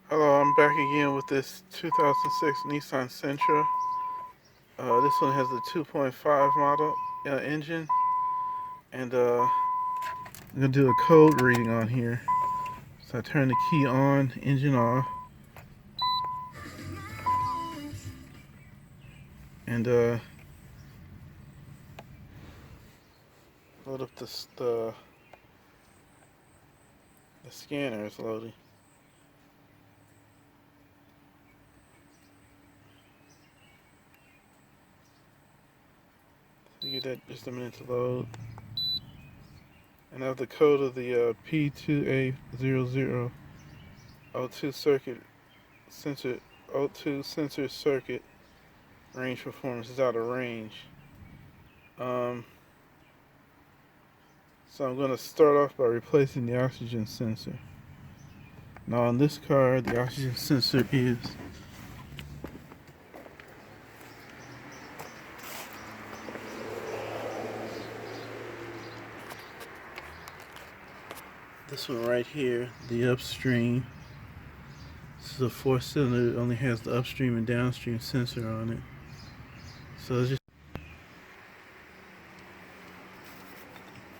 Hello, I'm back again with this 2006 Nissan Sentra. This one has the 2.5 model engine, and I'm gonna do a code reading on here. So I turn the key on, engine off, and load up the scanner is loading. So give that just a minute to load. And I have the code of the P2A00 O2 circuit sensor O2 sensor circuit range performance is out of range. So I'm going to start off by replacing the oxygen sensor. Now on this car, the oxygen sensor is this one right here, the upstream. This is a 4-cylinder, it only has the upstream and downstream sensor on it. So it's just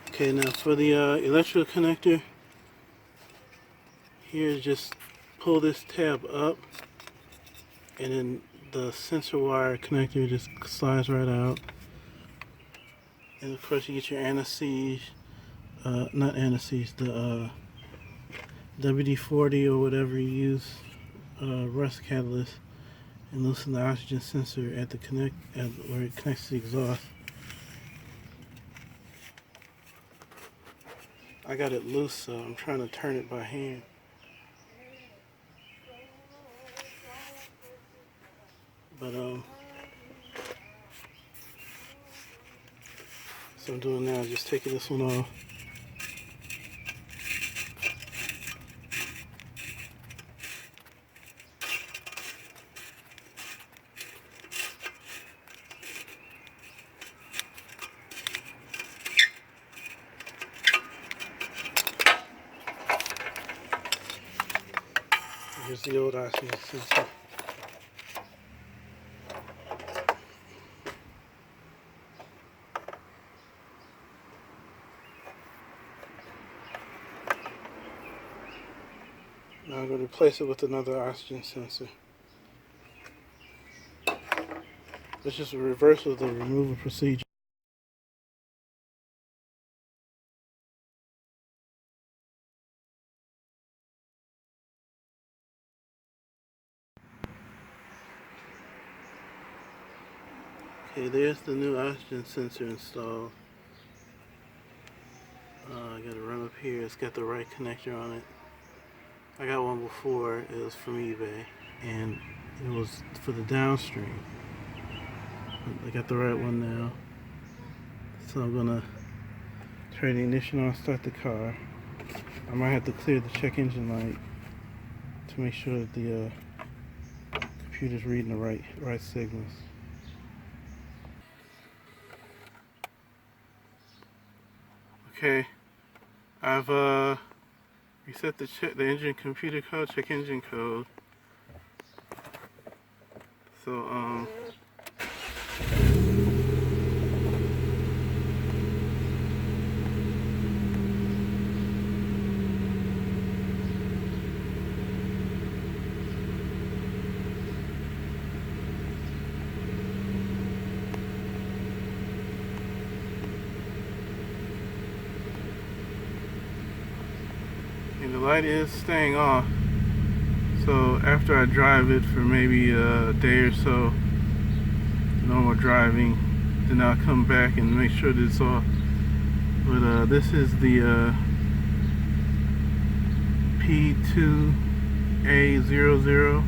okay. Now for the electrical connector, here just pull this tab up, and then the sensor wire connector just slides right out. And of course you get your anti-seize, not anti-seize, the WD-40 or whatever you use, rust catalyst, and loosen the oxygen sensor at the where it connects to the exhaust. I got it loose, so I'm trying to turn it by hand. But so I'm doing now is just taking this one off. Here's the old oxygen sensor. Now I'm going to replace it with another oxygen sensor. It's just a reversal of the removal procedure. Okay, there's the new oxygen sensor installed. I got to run up here. It's got the right connector on it. I got one before. It was from eBay, and it was for the downstream. I got the right one now. So I'm gonna turn the ignition on, start the car. I might have to clear the check engine light to make sure that the computer's reading the right signals. Okay, I've reset the engine computer code, check engine code. So and the light is staying off. So after I drive it for maybe a day or so, normal driving, then I'll come back and make sure that it's off. But this is the P2A00.